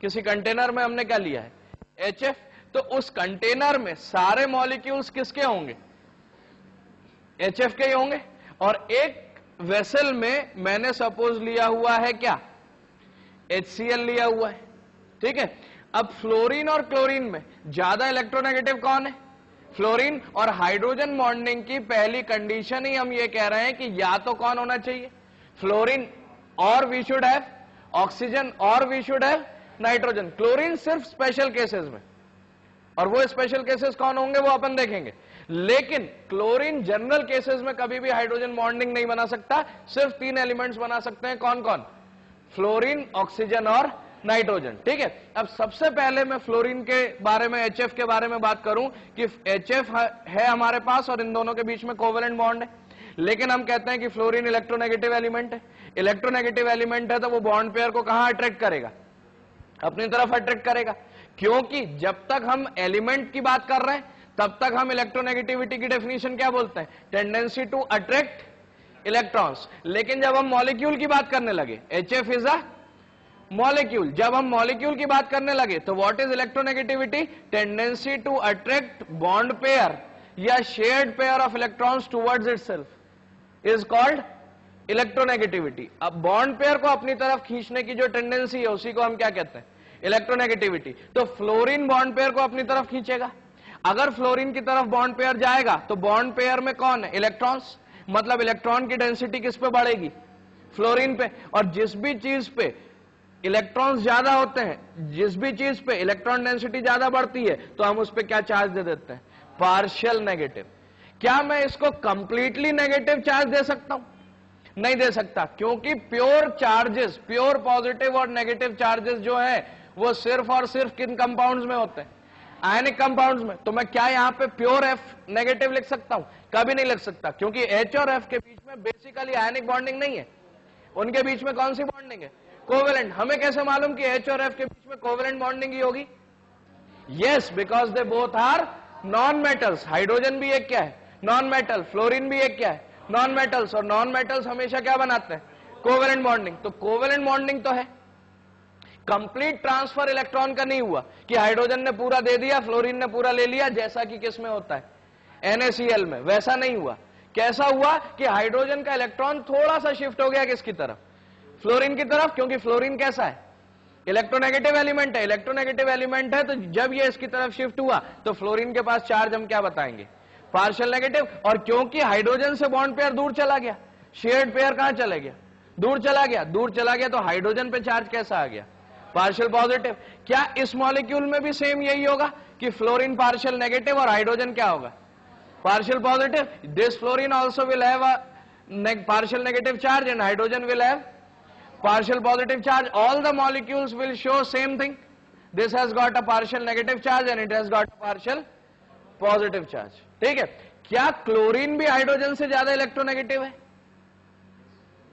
किसी कंटेनर में हमने क्या लिया है, HF, तो उस कंटेनर में सारे मॉलिक्यूल्स किसके होंगे, HF के ही होंगे। और एक वेसल में मैंने सपोज लिया हुआ है क्या, HCl लिया हुआ है, ठीक है। अब फ्लोरीन और क्लोरीन में ज्यादा इलेक्ट्रोनेगेटिव कौन है, फ्लोरीन। और हाइड्रोजन बॉन्डिंग की पहली कंडीशन ही हम ये कह रहे हैं कि या तो कौन होना चाहिए, फ्लोरीन, और वी शुड हैव ऑक्सीजन, और we should have nitrogen. Chlorine सिर्फ स्पेशल केसेस में, और वो स्पेशल केसेस कौन होंगे वो अपन देखेंगे। लेकिन क्लोरीन जनरल केसेस में कभी भी हाइड्रोजन बॉन्डिंग नहीं बना सकता, सिर्फ 3 एलिमेंट्स बना सकते हैं, कौन कौन, फ्लोरीन, ऑक्सीजन और नाइट्रोजन, ठीक है। अब सबसे पहले मैं फ्लोरीन के बारे में, HF के बारे में बात करूं कि HF है हमारे पास और इन दोनों के बीच में कोवेलेंट बॉन्ड है, लेकिन हम कहते हैं कि फ्लोरीन इलेक्ट्रोनेगेटिव एलिमेंट है। इलेक्ट्रोनेगेटिव एलिमेंट है तो वो बॉन्ड पेयर को कहां अट्रैक्ट करेगा, अपनी तरफ अट्रैक्ट करेगा, क्योंकि जब तक हम एलिमेंट की बात कर रहे हैं तब तक हम इलेक्ट्रोनेगेटिविटी की डेफिनेशन क्या बोलते हैं, टेंडेंसी टू अट्रैक्ट इलेक्ट्रॉन्स। लेकिन जब हम मॉलिक्यूल की बात करने लगे, HF इज अ मॉलिक्यूल, जब हम मॉलिक्यूल की बात करने लगे तो what is electronegativity, tendency to attract bond pair या shared pair of electrons towards itself is called electronegativity. अब बॉन्ड पेयर को अपनी तरफ खींचने की जो टेंडेंसी है उसी को हम क्या कहते हैं, इलेक्ट्रोनेगेटिविटी। तो फ्लोरीन बॉन्ड पेयर को अपनी तरफ खींचेगा। अगर फ्लोरीन की तरफ बॉन्ड पेयर जाएगा तो बॉन्ड पेयर में कौन है, इलेक्ट्रॉन्स, मतलब इलेक्ट्रॉन की डेंसिटी किस पे बढ़ेगी, फ्लोरीन पे। और जिस भी चीज पे इलेक्ट्रॉन्स ज्यादा होते हैं, जिस भी चीज पे इलेक्ट्रॉन डेंसिटी ज्यादा बढ़ती है तो हम उस पे क्या चार्ज दे देते हैं, पार्शियल नेगेटिव। क्या मैं इसको कंप्लीटली नेगेटिव चार्ज दे सकता हूं, नहीं दे सकता, क्योंकि प्योर चार्जेस, प्योर पॉजिटिव और नेगेटिव चार्जेस जो है वो सिर्फ और सिर्फ किन कंपाउंड्स में होते हैं, आयनिक कंपाउंड्स में। तो मैं क्या यहां पे प्योर F नेगेटिव लिख सकता हूं, कभी नहीं लिख सकता, क्योंकि H और F के बीच में बेसिकली आयनिक बॉन्डिंग नहीं है। उनके बीच में कौन सी बॉन्डिंग है, कोवेलेंट। हमें कैसे मालूम कि H और F के बीच में कोवेलेंट बॉन्डिंग ही होगी, yes, because they both are non metals. Hydrogen भी एक क्या है, नॉन मेटल, फ्लोरीन भी एक क्या है, नॉन मेटल्स, और नॉन मेटल्स हमेशा क्या बनाते हैं, कोवेलेंट बॉन्डिंग। तो कोवेलेंट बॉन्डिंग तो है, कंप्लीट ट्रांसफर इलेक्ट्रॉन का नहीं हुआ कि हाइड्रोजन ने पूरा दे दिया, फ्लोरीन ने पूरा ले लिया, जैसा कि किस में होता है NaCl में, वैसा नहीं हुआ। कैसा हुआ कि हाइड्रोजन का इलेक्ट्रॉन थोड़ा सा शिफ्ट हो गया किसकी तरफ, फ्लोरीन की तरफ, क्योंकि फ्लोरीन कैसा है, इलेक्ट्रोनेगेटिव एलिमेंट है। इलेक्ट्रोनेगेटिव एलिमेंट है तो जब ये इसकी तरफ शिफ्ट हुआ तो फ्लोरीन के पास चार्ज हम क्या बताएंगे, पार्शियल नेगेटिव। और क्योंकि हाइड्रोजन से बॉन्ड पेयर दूर चला गया, शेयर्ड पेयर कहां चले गया, दूर चला गया, दूर चला गया, तो हाइड्रोजन पे चार्ज कैसा आ गया, पार्शियल पॉजिटिव। क्या इस मॉलिक्यूल में भी सेम यही होगा कि फ्लोरीन पार्शियल नेगेटिव और हाइड्रोजन क्या होगा, partial positive. This fluorine also will have a partial negative charge and hydrogen will have partial positive charge. All the molecules will show same thing. This has got a partial negative charge and it has got a partial positive charge. ठीक है, क्या chlorine भी hydrogen से ज्यादा electronegative है?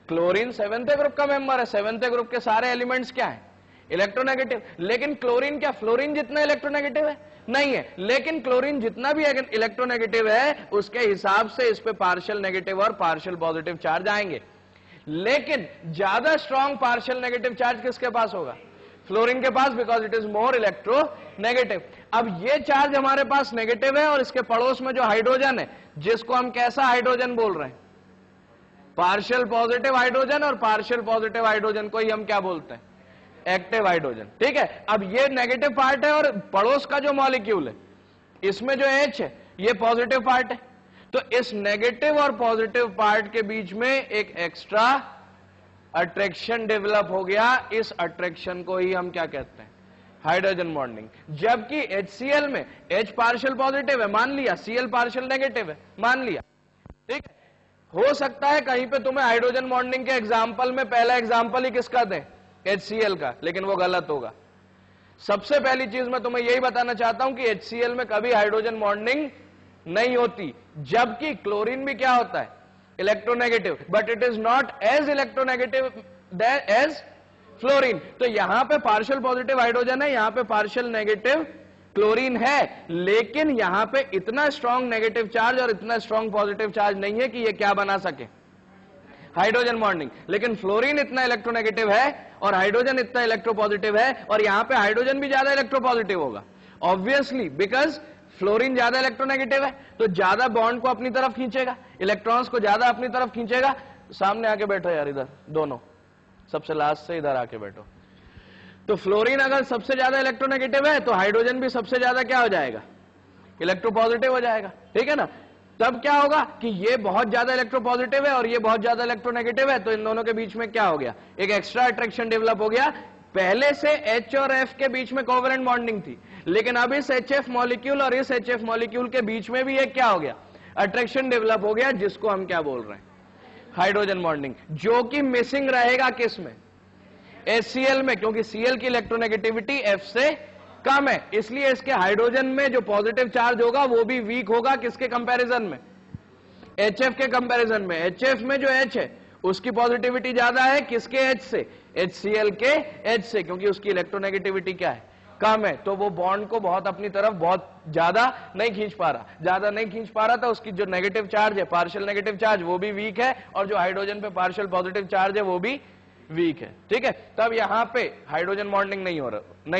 Chlorine 7th group का member है, 7th group के सारे एलिमेंट्स क्या है, इलेक्ट्रोनेगेटिव। लेकिन क्लोरीन क्या फ्लोरीन जितना इलेक्ट्रोनेगेटिव है? नहीं है। लेकिन क्लोरीन जितना भी इलेक्ट्रोनेगेटिव है उसके हिसाब से इस पे पार्शियल नेगेटिव और पार्शियल पॉजिटिव चार्ज आएंगे। लेकिन ज्यादा स्ट्रॉन्ग पार्शियल नेगेटिव चार्ज किसके पास होगा? फ्लोरीन के पास, because it is more electronegative. अब ये चार्ज हमारे पास नेगेटिव है और इसके पड़ोस में जो हाइड्रोजन है, जिसको हम कैसा हाइड्रोजन बोल रहे हैं, पार्शियल पॉजिटिव हाइड्रोजन, और पार्शियल पॉजिटिव हाइड्रोजन को ही हम क्या बोलते हैं, एक्टिव हाइड्रोजन। ठीक है, अब ये नेगेटिव पार्ट है और पड़ोस का जो मॉलिक्यूल है इसमें जो H है ये पॉजिटिव पार्ट है। तो इस नेगेटिव और पॉजिटिव पार्ट के बीच में एक एक्स्ट्रा अट्रैक्शन डेवलप हो गया। इस अट्रैक्शन को ही हम क्या कहते हैं, हाइड्रोजन बॉन्डिंग। जबकि HCl में H पार्शियल पॉजिटिव है मान लिया, Cl पार्शियल नेगेटिव है मान लिया। ठीक है, हो सकता है कहीं पे तुम्हें हाइड्रोजन बॉन्डिंग के एग्जाम्पल में पहला एग्जाम्पल ही किसका दें, HCl का, लेकिन वो गलत होगा। सबसे पहली चीज मैं तुम्हें यही बताना चाहता हूं कि HCl में कभी हाइड्रोजन बॉन्डिंग नहीं होती। जबकि क्लोरीन भी क्या होता है, electronegative, but it is not as electronegative as fluorine. तो यहां पे पार्शियल पॉजिटिव हाइड्रोजन है, यहां पे पार्शियल नेगेटिव क्लोरीन है, लेकिन यहां पे इतना स्ट्रॉन्ग नेगेटिव चार्ज और इतना स्ट्रॉन्ग पॉजिटिव चार्ज नहीं है कि ये क्या बना सके, हाइड्रोजन बॉन्डिंग। लेकिन फ्लोरीन इतना इलेक्ट्रोनेगेटिव है और हाइड्रोजन इतना इलेक्ट्रोपॉजिटिव है, और यहां पे हाइड्रोजन भी ज्यादा इलेक्ट्रोपॉजिटिव होगा ऑब्वियसली, बिकॉज फ्लोरीन ज्यादा इलेक्ट्रोनेगेटिव है तो ज्यादा बॉन्ड को अपनी तरफ खींचेगा, इलेक्ट्रॉन्स को ज्यादा अपनी तरफ खींचेगा। सामने आके बैठो यार, इधर दोनों, सबसे लास्ट से इधर आके बैठो। तो फ्लोरीन अगर सबसे ज्यादा इलेक्ट्रोनेगेटिव है तो हाइड्रोजन भी सबसे ज्यादा क्या हो जाएगा, इलेक्ट्रोपॉजिटिव हो जाएगा, ठीक है ना। तब क्या होगा कि ये बहुत ज्यादा इलेक्ट्रोपॉजिटिव है और ये बहुत ज्यादा इलेक्ट्रोनेगेटिव है, तो इन दोनों के बीच में क्या हो गया, एक एक्स्ट्रा अट्रैक्शन डेवलप हो गया। पहले से H और F के बीच में कोवेलेंट बॉन्डिंग थी, लेकिन अब इस HF मॉलिक्यूल और इस HF मॉलिक्यूल के बीच में भी एक क्या हो गया, अट्रैक्शन डेवलप हो गया, जिसको हम क्या बोल रहे हैं, हाइड्रोजन बॉन्डिंग, जो कि मिसिंग रहेगा किसमें, HCl में, क्योंकि Cl की इलेक्ट्रोनेगेटिविटी F से कम है, इसलिए इसके हाइड्रोजन में जो पॉजिटिव चार्ज होगा वो भी वीक होगा, किसके कंपैरिजन में, HF के कंपैरिजन में। HF में जो H है उसकी पॉजिटिविटी ज्यादा है, किसके H से, HCl के H से, क्योंकि उसकी इलेक्ट्रोनेगेटिविटी क्या है, कम है, तो वो बॉन्ड को बहुत अपनी तरफ बहुत ज्यादा नहीं खींच पा रहा, ज्यादा नहीं खींच पा रहा था। उसकी जो नेगेटिव चार्ज है, पार्शियल नेगेटिव चार्ज, वो भी वीक है, और जो हाइड्रोजन पे पार्शियल पॉजिटिव चार्ज है वो भी वीक है, ठीक है। तब यहां पे हाइड्रोजन बॉन्डिंग नहीं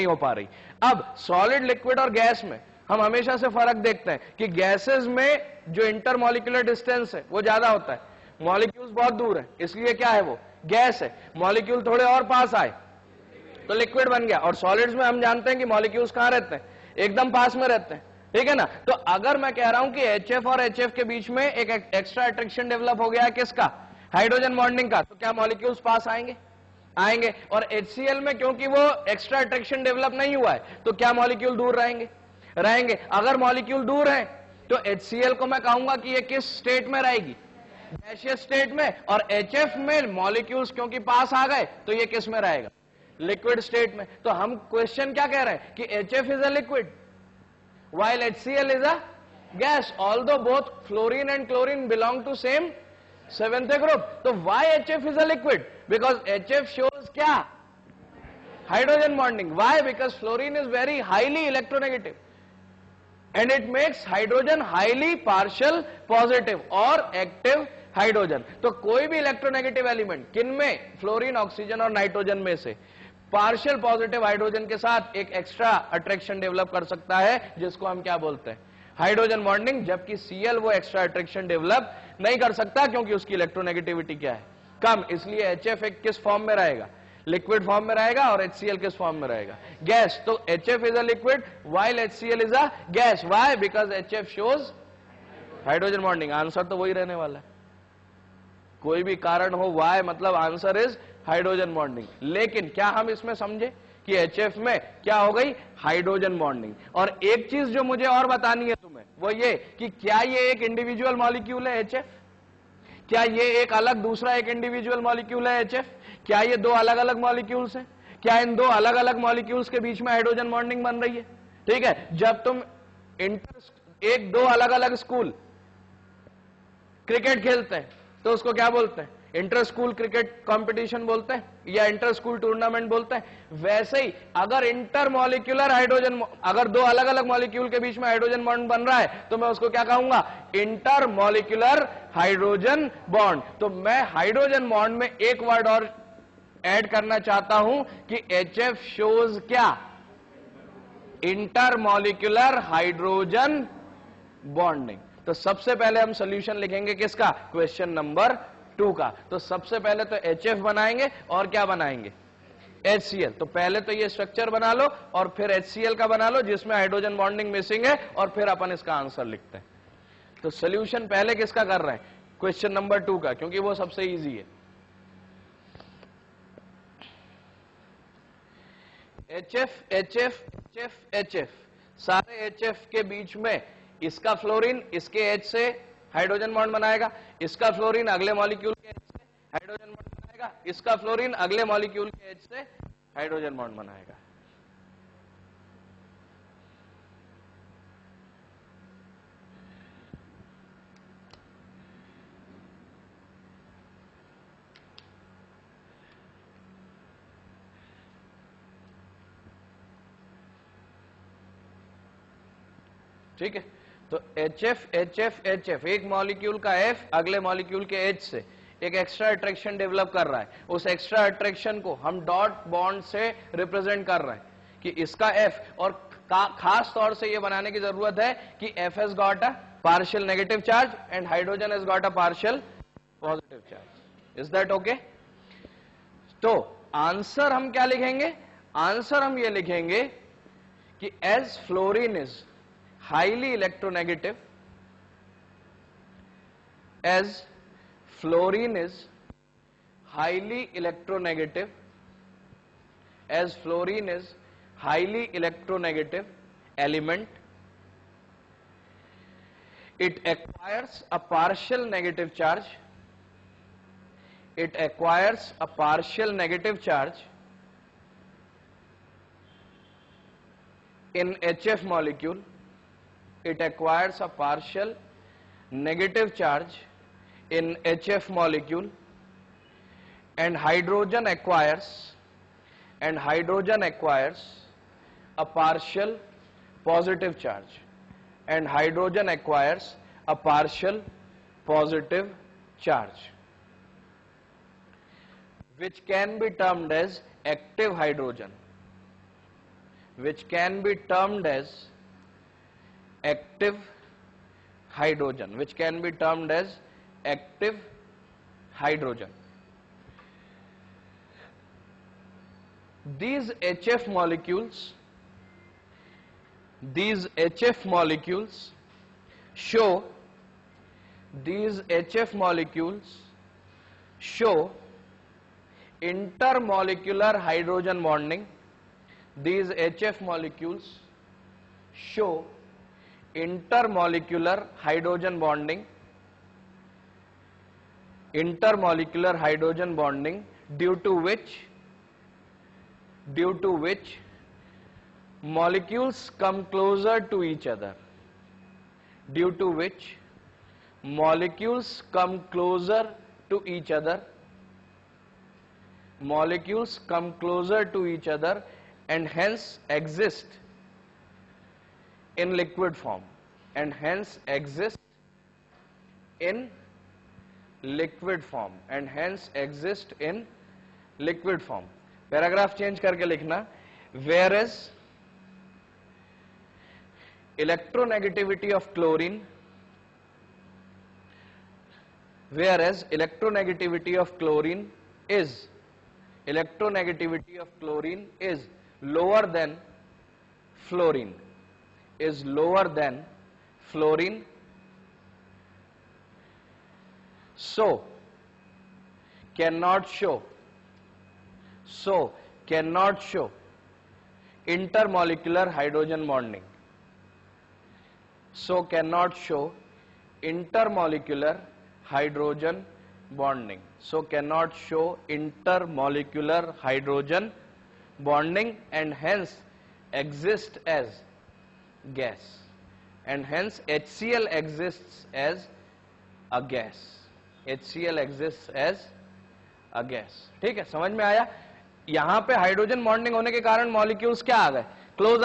हो पा रही। अब सॉलिड, लिक्विड और गैस में हम हमेशा से फर्क देखते हैं कि गैसेस में जो इंटरमॉलिक्यूलर डिस्टेंस है वो ज्यादा होता है, मॉलिक्यूल्स बहुत दूर है, इसलिए क्या है, वो गैस है। मॉलिक्यूल थोड़े और पास आए तो लिक्विड बन गया। और सॉलिड्स में हम जानते हैं कि मॉलिक्यूल्स कहां रहते हैं, एकदम पास में रहते हैं, ठीक है ना। तो अगर मैं कह रहा हूं कि HF और HF के बीच में एक एक्स्ट्रा अट्रैक्शन डेवलप हो गया है, किसका, हाइड्रोजन बॉन्डिंग का, तो क्या मॉलिक्यूल्स पास आएंगे, आएंगे। और HCl में क्योंकि वो एक्स्ट्रा अट्रैक्शन डेवलप नहीं हुआ है, तो क्या मॉलिक्यूल दूर रहेंगे, रहेंगे। अगर मॉलिक्यूल दूर है तो HCl को मैं कहूंगा कि ये किस स्टेट में रहेगी, गैसियस स्टेट में, और HF में मॉलिक्यूल्स क्योंकि पास आ गए तो ये किस में रहेगा, लिक्विड स्टेट में। तो हम क्वेश्चन क्या कह रहे हैं कि HF is a liquid while HCl is a gas, although both fluorine and chlorine belong to same seventh group. तो why HF is a liquid? Because HF shows क्या, hydrogen bonding. Why? Because fluorine is very highly electronegative and it makes hydrogen highly partial positive or active hydrogen. तो कोई भी electronegative element किन में, fluorine, oxygen और nitrogen में से partial positive hydrogen के साथ एक एक्स्ट्रा अट्रैक्शन डेवलप कर सकता है, जिसको हम क्या बोलते हैं, हाइड्रोजन बॉन्डिंग। जबकि Cl वो एक्स्ट्रा अट्रैक्शन डेवलप नहीं कर सकता क्योंकि उसकी इलेक्ट्रोनेगेटिविटी क्या है, कम, इसलिए HF एक किस फॉर्म में रहेगा, लिक्विड फॉर्म में रहेगा, और HCl किस फॉर्म में रहेगा, गैस। तो HF is a liquid while HCl is a gas. Why? Because HF shows hydrogen bonding. Answer तो वही रहने वाला है, कोई भी कारण हो वाई, मतलब आंसर इज हाइड्रोजन बॉन्डिंग। लेकिन क्या हम इसमें समझे कि HF में क्या हो गई, हाइड्रोजन बॉन्डिंग। और एक चीज जो मुझे और बतानी है तुम्हें वो ये कि क्या ये एक इंडिविजुअल मॉलिक्यूल है HF, क्या ये एक अलग दूसरा एक इंडिविजुअल मॉलिक्यूल है HF, क्या ये दो अलग अलग मॉलिक्यूल्स हैं, क्या इन दो अलग अलग मॉलिक्यूल्स के बीच में हाइड्रोजन बॉन्डिंग बन रही है, ठीक है। जब तुम एक दो अलग अलग स्कूल क्रिकेट खेलते हैं तो उसको क्या बोलते हैं, इंटर स्कूल क्रिकेट कंपटीशन बोलते हैं या इंटर स्कूल टूर्नामेंट बोलते हैं। वैसे ही अगर इंटर मॉलिक्यूलर हाइड्रोजन, अगर दो अलग अलग मॉलिक्यूल के बीच में हाइड्रोजन बॉन्ड बन रहा है तो मैं उसको क्या कहूंगा, इंटर मॉलिक्यूलर हाइड्रोजन बॉन्ड। तो मैं हाइड्रोजन बॉन्ड में एक वर्ड और ऐड करना चाहता हूं कि HF शोज क्या, इंटर मॉलिक्यूलर हाइड्रोजन बॉन्डिंग। तो सबसे पहले हम सोल्यूशन लिखेंगे किसका, क्वेश्चन नंबर 2 का। तो सबसे पहले तो HF बनाएंगे और क्या बनाएंगे, HCl। तो पहले तो ये स्ट्रक्चर बना लो और फिर HCl का बना लो जिसमें हाइड्रोजन बॉन्डिंग मिसिंग है, और फिर अपन इसका आंसर लिखते हैं। तो सोल्यूशन पहले किसका कर रहे हैं, क्वेश्चन नंबर 2 का, क्योंकि वो सबसे इजी है। HF सारे HF के बीच में इसका फ्लोरीन इसके H से हाइड्रोजन बॉन्ड बनाएगा, इसका फ्लोरीन अगले मॉलिक्यूल के H से हाइड्रोजन बॉन्ड बनाएगा, इसका फ्लोरीन अगले मॉलिक्यूल के H से हाइड्रोजन बॉन्ड बनाएगा। ठीक है, तो HF HF HF, एक मॉलिक्यूल का F अगले मॉलिक्यूल के H से, एक एक्स्ट्रा अट्रैक्शन डेवलप कर रहा है, उस एक्स्ट्रा अट्रैक्शन को हम डॉट बॉन्ड से रिप्रेजेंट कर रहे हैं कि इसका F, और खास तौर से ये बनाने की जरूरत है कि F has got a partial negative charge and hydrogen has got a partial positive charge. Is that okay? तो आंसर हम क्या लिखेंगे? आंसर हम ये लिखेंगे कि as fluorine is highly electronegative, as fluorine is highly electronegative, as fluorine is highly electronegative element, it acquires a partial negative charge, it acquires a partial negative charge in HF molecule, it acquires a partial negative charge in HF molecule, and hydrogen acquires a partial positive charge, and hydrogen acquires a partial positive charge, which can be termed as active hydrogen, which can be termed as active hydrogen, which can be termed as active hydrogen. These HF molecules show intermolecular hydrogen bonding. These HF molecules show intermolecular hydrogen bonding, due to which molecules come closer to each other, due to which molecules come closer to each other, molecules come closer to each other, and hence exist in liquid form, and hence exist in liquid form, and hence exist in liquid form. Paragraph change करके लिखना, whereas electronegativity of chlorine, whereas electronegativity of chlorine is lower than fluorine, so cannot show intermolecular hydrogen bonding, so cannot show intermolecular hydrogen bonding, so cannot show intermolecular hydrogen bonding, and hence exist as gas, and hence HCl exists as a gas, HCl exists as a gas. ठीक है, समझ में आया? यहां पे hydrogen bonding होने के कारण मॉलिक्यूल्स क्या आ गए? क्लोज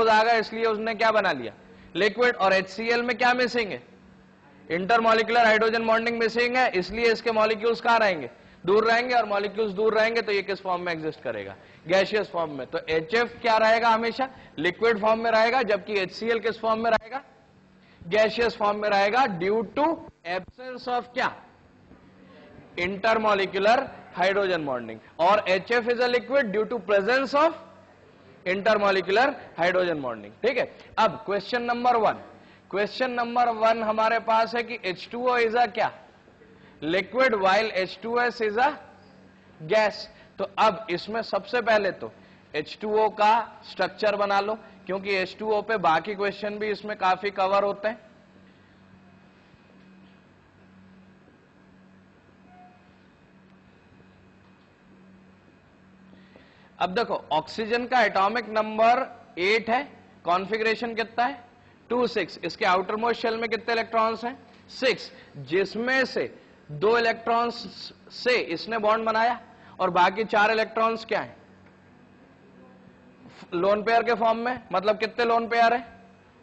आ गए, इसलिए उसने क्या बना लिया? लिक्विड. और HCl में क्या मिसिंग है? इंटरमॉलिक्यूलर हाइड्रोजन बॉन्डिंग मिसिंग है, इसलिए इसके मॉलिक्यूल्स कहां रहेंगे? दूर रहेंगे. और मॉलिक्यूल्स दूर रहेंगे तो ये किस फॉर्म में एग्जिस्ट करेगा? गैसियस फॉर्म में. तो HF क्या रहेगा? हमेशा लिक्विड फॉर्म में रहेगा, जबकि HCl किस फॉर्म में रहेगा? गैसियस फॉर्म में रहेगा, ड्यू टू एब्सेंस ऑफ क्या? Intermolecular hydrogen bonding. और HF is a liquid due to presence of intermolecular hydrogen bonding. ठीक है. अब क्वेश्चन नंबर 1 हमारे पास है कि H2O इज अ क्या? Liquid, while H2S is a gas. तो अब इसमें सबसे पहले तो H2O का स्ट्रक्चर बना लो, क्योंकि H2O पे बाकी क्वेश्चन भी इसमें काफी कवर होते हैं. अब देखो, ऑक्सीजन का एटॉमिक नंबर 8 है, कॉन्फ़िगरेशन कितना है? 2-6. इसके आउटर मोस्ट शेल में कितने इलेक्ट्रॉन्स हैं? 6, जिसमें से 2 इलेक्ट्रॉन्स से इसने बॉन्ड बनाया और बाकी 4 इलेक्ट्रॉन्स क्या हैं? लोन पेयर के फॉर्म में. मतलब कितने लोन पेयर है?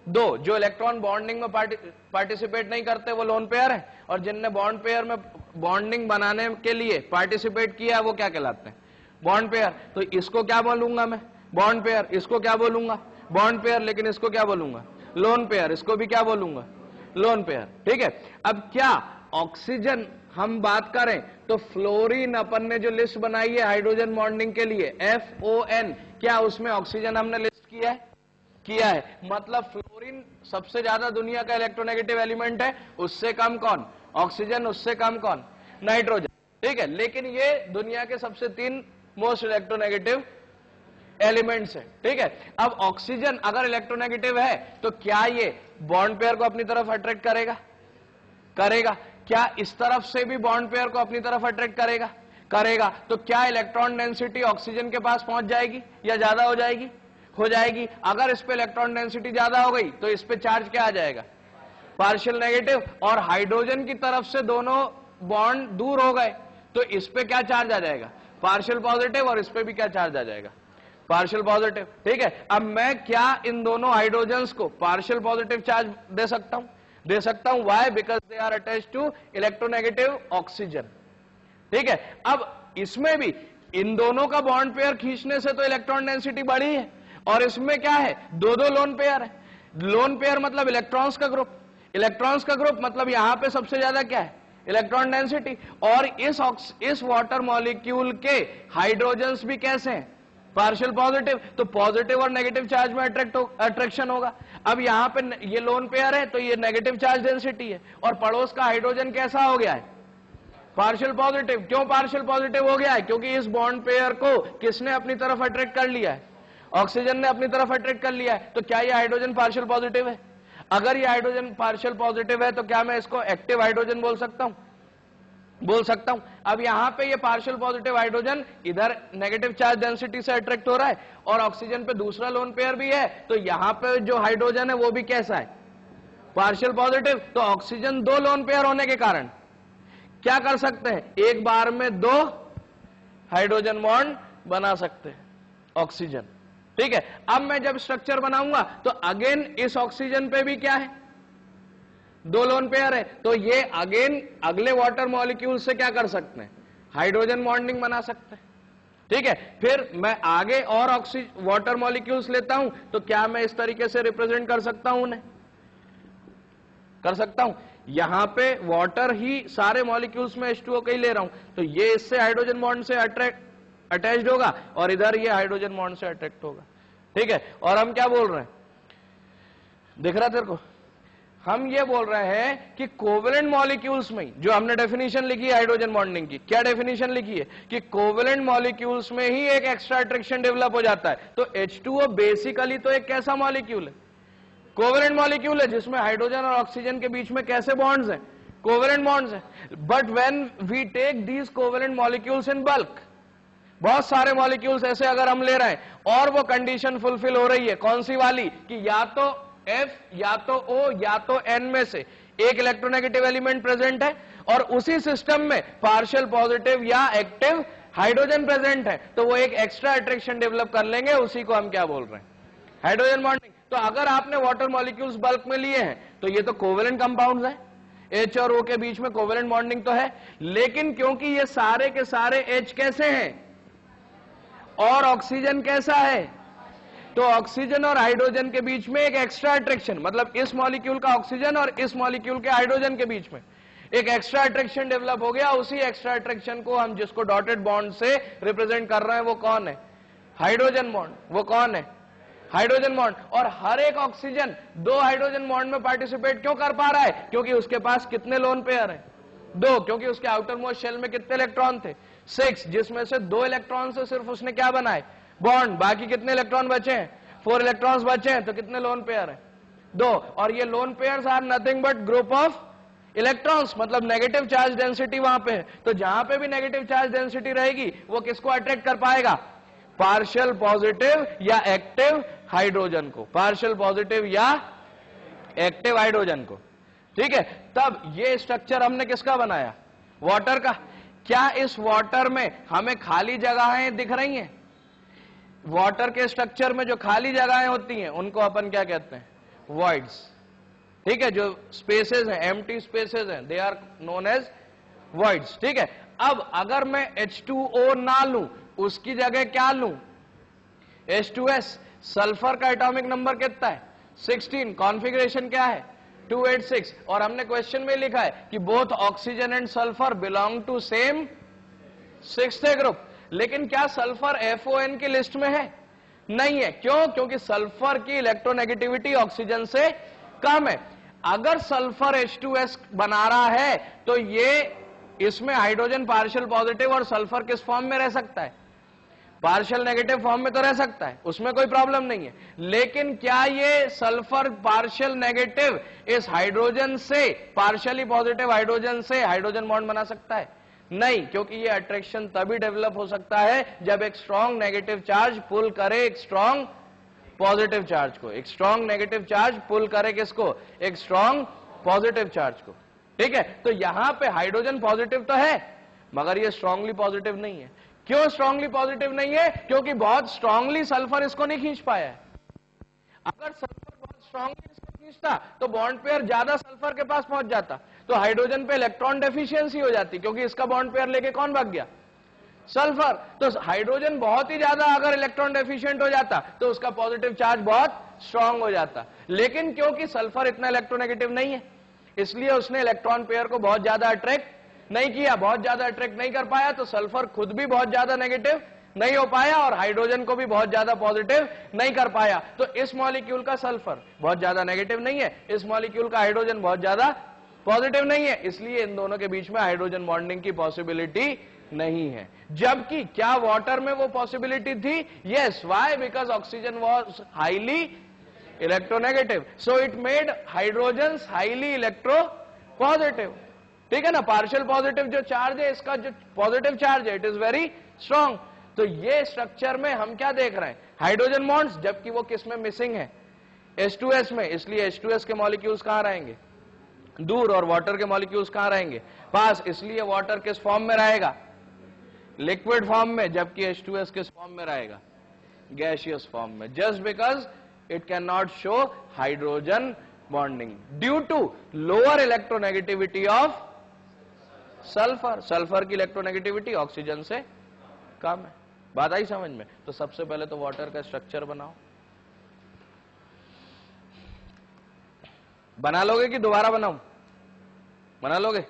दो, जो इलेक्ट्रॉन बॉन्डिंग में पार्टिसिपेट नहीं करते वो लोन पेयर है, और जिनने बॉन्ड पेयर में बॉन्डिंग बनाने के लिए पार्टिसिपेट किया वो क्या कहलाते हैं? Bond pair. तो इसको क्या बोलूंगा मैं? Bond pair. इसको क्या बोलूंगा? Bond pair. लेकिन इसको क्या बोलूंगा? Lone pair. इसको भी क्या बोलूंगा? Lone pair. ठीक है। अब क्या ऑक्सीजन हम बात करें तो फ्लोरीन अपन ने जो लिस्ट बनाई है हाइड्रोजन बॉन्डिंग के लिए FON, क्या उसमें ऑक्सीजन हमने लिस्ट किया है? किया है। मतलब फ्लोरीन सबसे ज्यादा दुनिया का इलेक्ट्रोनेगेटिव एलिमेंट है, उससे कम कौन? ऑक्सीजन। उससे कम कौन? नाइट्रोजन। ठीक है। लेकिन ये दुनिया के सबसे 3 मोस्ट इलेक्ट्रोनेगेटिव एलिमेंट्स है। ठीक है। अब ऑक्सीजन अगर इलेक्ट्रोनेगेटिव है तो क्या ये बॉन्ड पेयर को अपनी तरफ अट्रैक्ट करेगा? करेगा। क्या इस तरफ से भी बॉन्ड पेयर को अपनी तरफ अट्रैक्ट करेगा? करेगा। तो क्या इलेक्ट्रॉन डेंसिटी ऑक्सीजन के पास पहुंच जाएगी या ज्यादा हो जाएगी? हो जाएगी। अगर इस पे इलेक्ट्रॉन डेंसिटी ज्यादा हो गई तो इस पे चार्ज क्या आ जाएगा? Partial negative. और हाइड्रोजन की तरफ से दोनों बॉन्ड दूर हो गए तो इस पे क्या चार्ज आ जाएगा? Partial positive. और इस पे भी क्या चार्ज आ जाएगा? Partial positive. ठीक है। अब मैं क्या इन दोनों हाइड्रोजन्स को पार्शियल पॉजिटिव चार्ज दे सकता हूं? दे सकता हूं। Why? Because they are attached to electronegative oxygen. ठीक है। अब इसमें भी इन दोनों का बॉन्ड पेयर खींचने से तो इलेक्ट्रॉन डेंसिटी बढ़ी है, और इसमें क्या है? दो लोन पेयर है। लोन पेयर मतलब इलेक्ट्रॉन्स का ग्रुप। इलेक्ट्रॉन्स का ग्रुप मतलब यहां पे सबसे ज्यादा क्या है? Electron density. और इस वाटर मॉलिक्यूल के हाइड्रोजन्स भी कैसे हैं? Partial positive. तो पॉजिटिव और नेगेटिव चार्ज में अट्रैक्शन होगा। अब यहां पे ये लोन पेयर है तो ये नेगेटिव चार्ज डेंसिटी है, और पड़ोस का हाइड्रोजन कैसा हो गया है? Partial positive. क्यों पार्शियल पॉजिटिव हो गया है? क्योंकि इस बॉन्ड पेयर को किसने अपनी तरफ अट्रैक्ट कर लिया है? ऑक्सीजन ने अपनी तरफ अट्रैक्ट कर लिया है। तो क्या ये हाइड्रोजन पार्शियल पॉजिटिव है? अगर ये हाइड्रोजन पार्शियल पॉजिटिव है तो क्या मैं इसको एक्टिव हाइड्रोजन बोल सकता हूं? बोल सकता हूं। अब यहां पे ये पार्शियल पॉजिटिव हाइड्रोजन इधर नेगेटिव चार्ज डेंसिटी से अट्रैक्ट हो रहा है, और ऑक्सीजन पे दूसरा लोन पेयर भी है, तो यहां पे जो हाइड्रोजन है वो भी कैसा है? Partial positive. तो ऑक्सीजन 2 लोन पेयर होने के कारण क्या कर सकते हैं? एक बार में 2 हाइड्रोजन बॉन्ड बना सकते हैं ऑक्सीजन। ठीक है। अब मैं जब स्ट्रक्चर बनाऊंगा तो अगेन इस ऑक्सीजन पे भी क्या है? 2 लोन पेयर है। तो ये अगेन अगले वाटर मॉलिक्यूल से क्या कर सकते हैं? हाइड्रोजन बॉन्डिंग बना सकते हैं। ठीक है। फिर मैं आगे और वाटर मॉलिक्यूल्स लेता हूं तो क्या मैं इस तरीके से रिप्रेजेंट कर सकता हूं उन्हें? कर सकता हूं। यहां पे वाटर ही सारे मॉलिक्यूल्स में H2O का ही ले रहा हूं, तो ये इससे हाइड्रोजन बॉन्ड से अटैच्ड होगा, और इधर ये हाइड्रोजन बॉन्ड से अट्रैक्ट होगा। ठीक है। और हम क्या बोल रहे हैं? दिख रहा तेरे को? हम ये बोल रहे हैं कि कोवेलेंट मॉलिक्यूल्स में, जो हमने डेफिनेशन लिखी है हाइड्रोजन बॉन्डिंग की, क्या डेफिनेशन लिखी है? कि कोवेलेंट मॉलिक्यूल्स में ही एक एक्स्ट्रा अट्रैक्शन डेवलप हो जाता है। तो H2O बेसिकली तो एक कैसा मॉलिक्यूल है? कोवेलेंट मॉलिक्यूल है, जिसमें हाइड्रोजन और ऑक्सीजन के बीच में कैसे बॉन्ड्स हैं? कोवेलेंट बॉन्ड्स हैं। But when we take these covalent molecules in bulk, बहुत सारे मॉलिक्यूल्स ऐसे अगर हम ले रहे हैं और वो कंडीशन फुलफिल हो रही है, कौन सी वाली? कि या तो F या तो O या तो N में से एक इलेक्ट्रोनेगेटिव एलिमेंट प्रेजेंट है, और उसी सिस्टम में पार्शियल पॉजिटिव या एक्टिव हाइड्रोजन प्रेजेंट है, तो वो एक एक्स्ट्रा अट्रैक्शन डेवलप कर लेंगे। उसी को हम क्या बोल रहे हैं? Hydrogen bonding. तो अगर आपने वाटर मॉलिक्यूल्स बल्क में लिए हैं तो ये तो कोवेलेंट कंपाउंड्स हैं, H और O के बीच में कोवेलेंट बॉन्डिंग तो है, लेकिन क्योंकि ये सारे के सारे H कैसे हैं और ऑक्सीजन कैसा है, तो ऑक्सीजन और हाइड्रोजन के बीच में एक एक्स्ट्रा अट्रैक्शन, मतलब इस मॉलिक्यूल का ऑक्सीजन और इस मॉलिक्यूल के हाइड्रोजन के बीच में एक एक्स्ट्रा अट्रैक्शन डेवलप हो गया। उसी एक्स्ट्रा अट्रैक्शन को हम जिसको डॉटेड बॉन्ड से रिप्रेजेंट कर रहे हैं वो कौन है? Hydrogen bond. वो कौन है? Hydrogen bond. और हर एक ऑक्सीजन 2 हाइड्रोजन बॉन्ड में पार्टिसिपेट क्यों कर पा रहा है? क्योंकि उसके पास कितने लोन पेयर है? 2। क्योंकि उसके आउटर मोस्ट शेल में कितने इलेक्ट्रॉन थे? 6, जिसमें से 2 इलेक्ट्रॉन से सिर्फ उसने क्या बनाए? बॉन्ड। बाकी कितने इलेक्ट्रॉन बचे हैं? 4 इलेक्ट्रॉन्स बचे हैं। तो कितने लोन पेयर है? 2। और ये lone pairs are nothing but group of electrons, मतलब नेगेटिव चार्ज डेंसिटी वहां पे है। तो जहां पे भी नेगेटिव चार्ज डेंसिटी रहेगी वो किसको अट्रैक्ट कर पाएगा? पार्शियल पॉजिटिव या एक्टिव हाइड्रोजन को। पार्शियल पॉजिटिव या एक्टिव हाइड्रोजन को। ठीक है। तब ये स्ट्रक्चर हमने किसका बनाया? वाटर का। क्या इस वाटर में हमें खाली जगहें दिख रही हैं? वाटर के स्ट्रक्चर में जो खाली जगहें होती हैं उनको अपन क्या कहते हैं? voids, ठीक है, जो स्पेसेस हैं, एम्प्टी स्पेसेस हैं, they are known as voids, ठीक है। अब अगर मैं H2O ना लूं, उसकी जगह क्या लूं, H2S, सल्फर का एटॉमिक नंबर कितना है 16, कॉन्फ़िगरेशन क्या है 286, और हमने क्वेश्चन में लिखा है कि both oxygen and sulphur belong to same 6th group, लेकिन क्या सल्फर FON की लिस्ट में है, नहीं है। क्यों? क्योंकि सल्फर की इलेक्ट्रोनेगेटिविटी ऑक्सीजन से कम है। अगर सल्फर H2S बना रहा है तो ये इसमें हाइड्रोजन पार्शियल पॉजिटिव और सल्फर किस फॉर्म में रह सकता है, पार्शियल नेगेटिव फॉर्म में तो रह सकता है, उसमें कोई प्रॉब्लम नहीं है। लेकिन क्या ये सल्फर पार्शियल नेगेटिव इस हाइड्रोजन से, पार्शियली पॉजिटिव हाइड्रोजन से हाइड्रोजन बॉन्ड बना सकता है, नहीं, क्योंकि ये अट्रैक्शन तभी डेवलप हो सकता है जब एक स्ट्रॉन्ग नेगेटिव चार्ज पुल करे एक स्ट्रॉन्ग पॉजिटिव चार्ज को, एक स्ट्रॉन्ग नेगेटिव चार्ज पुल करे किसको, एक स्ट्रॉन्ग पॉजिटिव चार्ज को, ठीक है। तो यहां पे हाइड्रोजन पॉजिटिव तो है मगर ये स्ट्रांगली पॉजिटिव नहीं है। क्यों स्ट्रांगली पॉजिटिव नहीं है? क्योंकि बहुत स्ट्रांगली सल्फर इसको नहीं खींच पाया है। अगर सल्फर बहुत स्ट्रांगली इसको खींचता तो बॉन्ड पेयर ज्यादा सल्फर के पास पहुंच जाता, तो हाइड्रोजन पे इलेक्ट्रॉन डेफिशिएंसी हो जाती, क्योंकि इसका बॉन्ड पेयर लेके कौन भाग गया, सल्फर। तो हाइड्रोजन बहुत ही ज्यादा अगर इलेक्ट्रॉन डेफिशिएंट हो जाता तो उसका पॉजिटिव चार्ज बहुत स्ट्रांग हो जाता, लेकिन क्योंकि सल्फर इतना इलेक्ट्रोनेगेटिव नहीं है इसलिए उसने इलेक्ट्रॉन पेयर को बहुत ज्यादा अट्रैक्ट नहीं किया, बहुत ज्यादा अट्रैक्ट नहीं कर पाया, तो सल्फर खुद भी बहुत ज्यादा नेगेटिव नहीं हो पाया और हाइड्रोजन को भी बहुत ज्यादा पॉजिटिव नहीं कर पाया। तो इस मॉलिक्यूल का सल्फर बहुत ज्यादा नेगेटिव नहीं है, इस मॉलिक्यूल का हाइड्रोजन बहुत ज्यादा पॉजिटिव नहीं है, इसलिए इन दोनों के बीच में हाइड्रोजन बॉन्डिंग की पॉसिबिलिटी नहीं है। जबकि क्या वाटर में वो पॉसिबिलिटी थी? Yes, why? Because oxygen was highly electronegative, so it made hydrogen highly electropositive, ठीक है ना। पार्शियल पॉजिटिव जो चार्ज है, इसका जो पॉजिटिव चार्ज है, इट इज वेरी स्ट्रॉन्ग। तो ये स्ट्रक्चर में हम क्या देख रहे हैं, हाइड्रोजन बॉन्ड्स, जबकि वो किस में मिसिंग है, H2S में, इसलिए H2S के मॉलिक्यूल्स कहां रहेंगे, दूर, और वाटर के मॉलिक्यूल्स कहां रहेंगे, पास, इसलिए वाटर किस फॉर्म में रहेगा, लिक्विड फॉर्म में, जबकि H2S किस फॉर्म में रहेगा, गैसियस फॉर्म में, just because it cannot show hydrogen bonding due to lower electronegativity of sulfur. Sulphur की इलेक्ट्रोनेगेटिविटी ऑक्सीजन से कम है। बात आई समझ में? तो सबसे पहले तो वाटर का स्ट्रक्चर बनाओ। बना लोगे कि दोबारा बनाऊं? बना लोगे?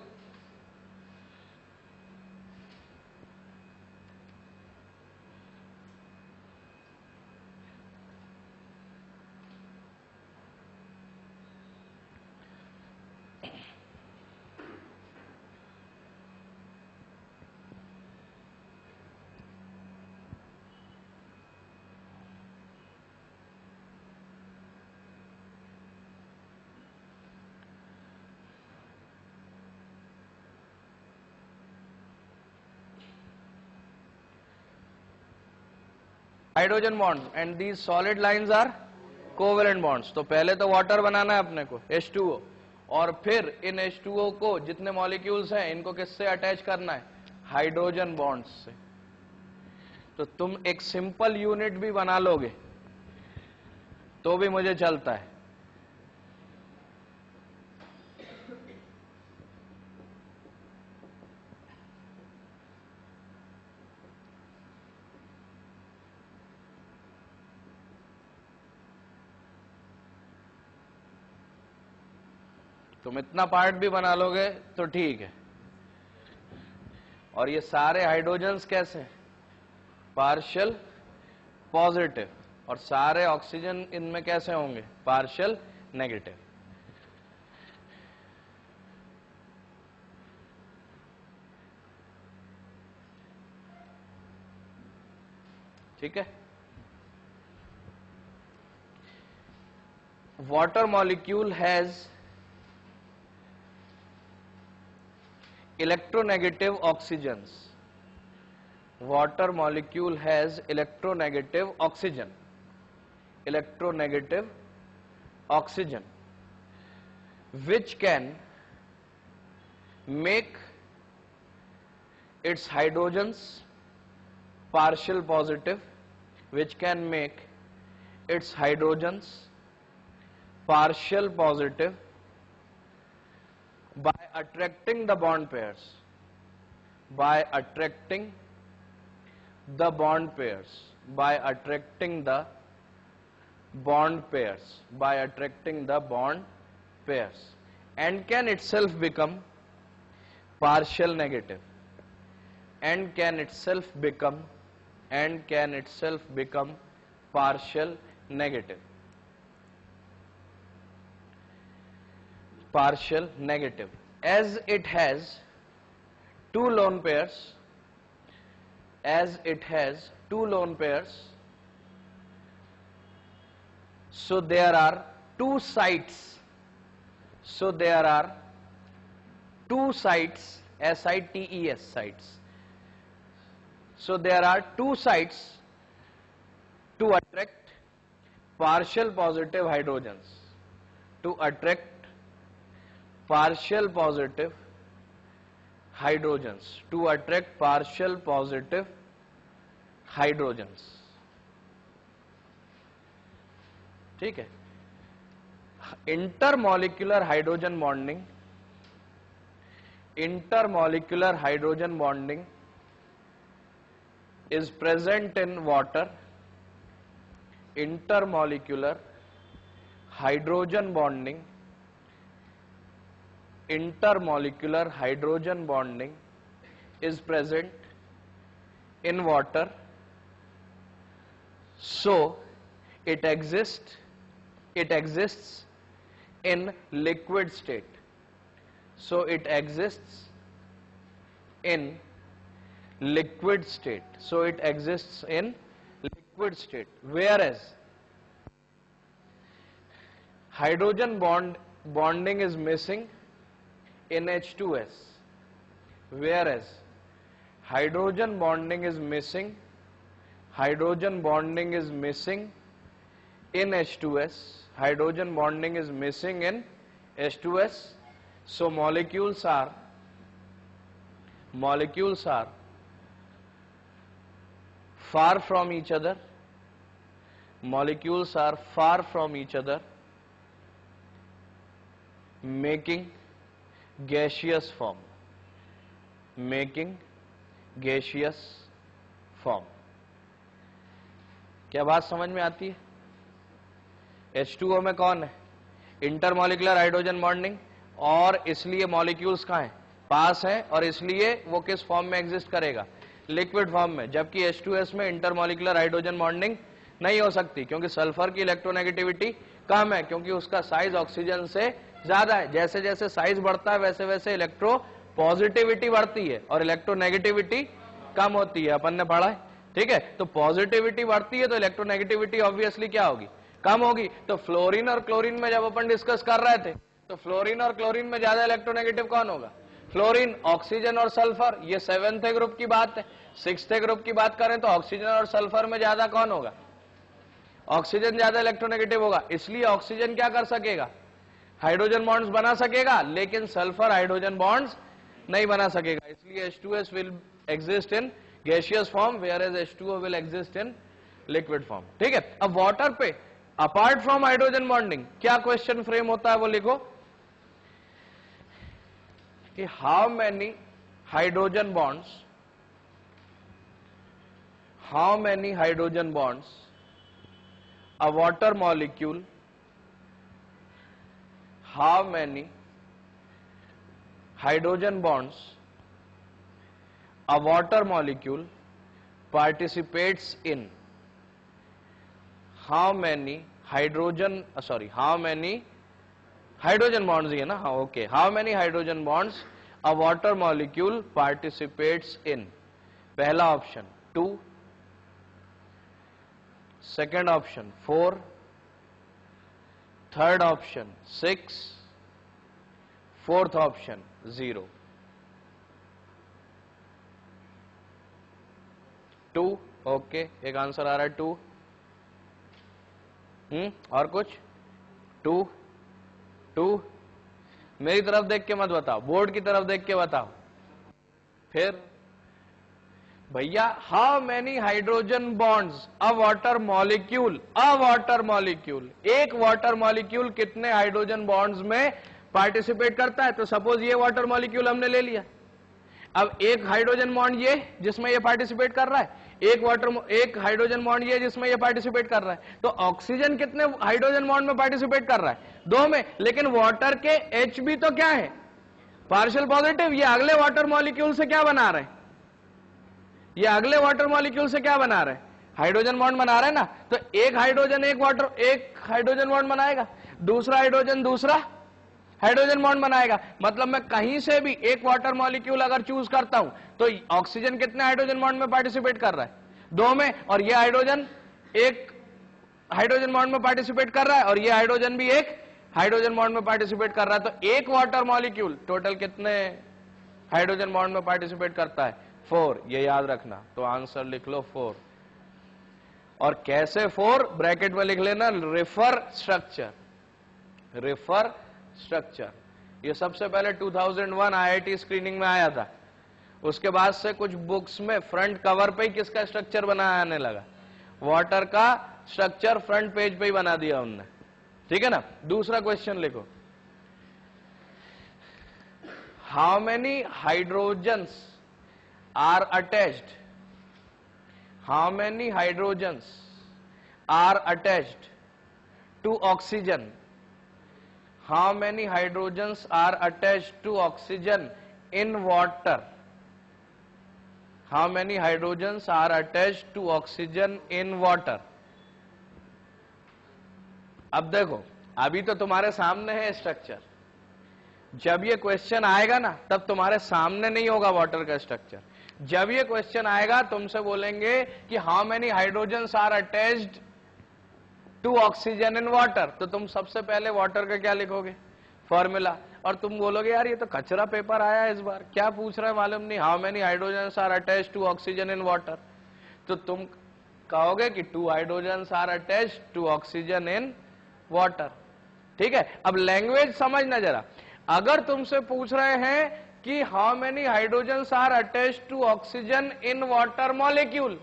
Hydrogen bonds and these solid lines are covalent bonds. तो पहले तो वाटर बनाना है अपने को, H2O, और फिर इन H2O को, जितने मॉलिक्यूल्स हैं, इनको किससे अटैच करना है, हाइड्रोजन बॉन्ड्स से। तो तुम एक सिंपल यूनिट भी बना लोगे तो भी मुझे चलता है। तुम इतना पार्ट भी बना लोगे तो ठीक है। और ये सारे हाइड्रोजन्स कैसे हैं, पार्शियल पॉजिटिव, और सारे ऑक्सीजन इनमें कैसे होंगे, पार्शियल नेगेटिव। ठीक है। Water molecule has electronegative oxygens. Water molecule has electronegative oxygen. Electronegative oxygen, which can make its hydrogens partial positive, which can make its hydrogens partial positive by attracting the bond pairs, by attracting the bond pairs, by attracting the bond pairs, by attracting the bond pairs, and can itself become partial negative, and can itself become partial negative, partial negative, as it has two lone pairs, as it has two lone pairs. So there are two sites, so there are two sites, sites, sites. So there are two sites to attract partial positive hydrogens, to attract partial positive hydrogens, to attract partial positive hydrogens. ठीक है. Intermolecular hydrogen bonding, intermolecular hydrogen bonding is present in water. Intermolecular hydrogen bonding, intermolecular hydrogen bonding is present in water. So it exists in liquid state. So it exists in liquid state. So it exists in liquid state. Whereas hydrogen bonding is missing in H2S. Whereas hydrogen bonding is missing. Hydrogen bonding is missing in H2S. Hydrogen bonding is missing in H2S. So molecules are far from each other. Molecules are far from each other, making gaseous form. Making gaseous form. क्या बात समझ में आती है? H2O में कौन है? Intermolecular hydrogen bonding, और इसलिए मॉलिक्यूल्स कहाँ हैं? पास हैं, और इसलिए वो किस फॉर्म में एग्जिस्ट करेगा? लिक्विड फॉर्म में. जबकि H2S में इंटरमॉलिक्यूलर हाइड्रोजन बॉन्डिंग नहीं हो सकती, क्योंकि सल्फर की इलेक्ट्रोनेगेटिविटी कम है, क्योंकि उसका साइज ऑक्सीजन से ज्यादा है. जैसे जैसे साइज बढ़ता है वैसे वैसे इलेक्ट्रो पॉजिटिविटी बढ़ती है और इलेक्ट्रोनेगेटिविटी कम होती है. अपन ने पढ़ा है, ठीक है? तो पॉजिटिविटी बढ़ती है तो इलेक्ट्रोनेगेटिविटी ऑब्वियसली क्या होगी? कम होगी. तो फ्लोरीन और क्लोरीन में जब अपन डिस्कस कर रहे थे, तो फ्लोरीन और क्लोरीन में ज्यादा इलेक्ट्रोनेगेटिव कौन होगा? फ्लोरीन. ऑक्सीजन और सल्फर, ये 7th ग्रुप की बात है. 6th ग्रुप की बात करें तो ऑक्सीजन और सल्फर में ज्यादा कौन होगा? ऑक्सीजन ज्यादा इलेक्ट्रोनेगेटिव होगा. इसलिए ऑक्सीजन क्या कर सकेगा? हाइड्रोजन बॉन्ड्स बना सकेगा, लेकिन सल्फर हाइड्रोजन बॉन्ड्स नहीं बना सकेगा. इसलिए H2S will exist in gaseous form, whereas H2O will exist in liquid form. ठीक है. अब वाटर पे अपार्ट फ्रॉम हाइड्रोजन बॉन्डिंग क्या क्वेश्चन फ्रेम होता है वो लिखो कि how many hydrogen bonds a water molecule, how many hydrogen bonds a water molecule participates in. How many hydrogen bonds ही है ना? हाँ, okay. How many hydrogen bonds a water molecule participates in? पहला option 2, second option 4, third option 6, fourth option 0. 2. Okay, एक answer आ रहा है 2. और कुछ? 2. मेरी तरफ देख के मत बताओ, बोर्ड की तरफ देख के बताओ. फिर भैया how many hydrogen bonds a water molecule, a water molecule, एक वाटर मॉलिक्यूल कितने हाइड्रोजन बॉन्ड्स में पार्टिसिपेट करता है। तो सपोज ये वाटर मॉलिक्यूल हमने ले लिया, अब एक हाइड्रोजन बॉन्ड ये जिसमें ये पार्टिसिपेट कर रहा है, एक हाइड्रोजन बॉन्ड ये जिसमें ये पार्टिसिपेट कर रहा है। तो ऑक्सीजन कितने हाइड्रोजन बॉन्ड में पार्टिसिपेट कर रहा है, 2 में। लेकिन वाटर के H भी तो क्या है, पार्शियल पॉजिटिव। ये अगले वाटर मॉलिक्यूल से क्या बना रहे हैं, ये अगले वाटर मॉलिक्यूल से क्या बना रहे हैं, हाइड्रोजन बॉन्ड बना रहे हैं ना। तो एक हाइड्रोजन एक हाइड्रोजन बॉन्ड बनाएगा, दूसरा हाइड्रोजन दूसरा हाइड्रोजन बॉन्ड बनाएगा। मतलब मैं कहीं से भी एक वाटर मॉलिक्यूल अगर चूज करता हूं तो ऑक्सीजन कितने हाइड्रोजन बॉन्ड में पार्टिसिपेट कर रहा है, 2 में। और ये हाइड्रोजन एक हाइड्रोजन बॉन्ड में पार्टिसिपेट कर रहा है, और ये हाइड्रोजन भी एक हाइड्रोजन बॉन्ड में पार्टिसिपेट कर रहा है। तो एक वाटर मॉलिक्यूल टोटल कितने हाइड्रोजन बॉन्ड में पार्टिसिपेट करता है, 4। ये याद रखना। तो आंसर लिख लो 4। और कैसे 4, ब्रैकेट में लिख लेना रेफर स्ट्रक्चर, रेफर स्ट्रक्चर। ये सबसे पहले 2001 IIT स्क्रीनिंग में आया था। उसके बाद से कुछ बुक्स में फ्रंट कवर पे ही किसका स्ट्रक्चर बनाया आने लगा, वाटर का स्ट्रक्चर फ्रंट पेज पे ही बना दिया उनने, ठीक है ना। दूसरा क्वेश्चन लिखो, how many hydrogens are attached, how many hydrogens are attached to oxygen, how many hydrogens are attached to oxygen in water, how many hydrogens are attached to oxygen in water। अब देखो, अभी तो तुम्हारे सामने है structure, जब ये question आएगा ना तब तुम्हारे सामने नहीं होगा वाटर का स्ट्रक्चर। जब ये क्वेश्चन आएगा तुमसे बोलेंगे कि how many hydrogens are attached to oxygen in water, तो तुम सबसे पहले वाटर का क्या लिखोगे, फॉर्मूला। और तुम बोलोगे यार ये तो कचरा पेपर आया है इस बार, क्या पूछ रहा है मालूम नहीं, how many hydrogens are attached to oxygen in water. तो तुम कहोगे कि 2 hydrogens are attached to oxygen in water, ठीक है। अब लैंग्वेज समझना जरा, अगर तुमसे पूछ रहे हैं कि how many hydrogens are attached to oxygen in water molecule,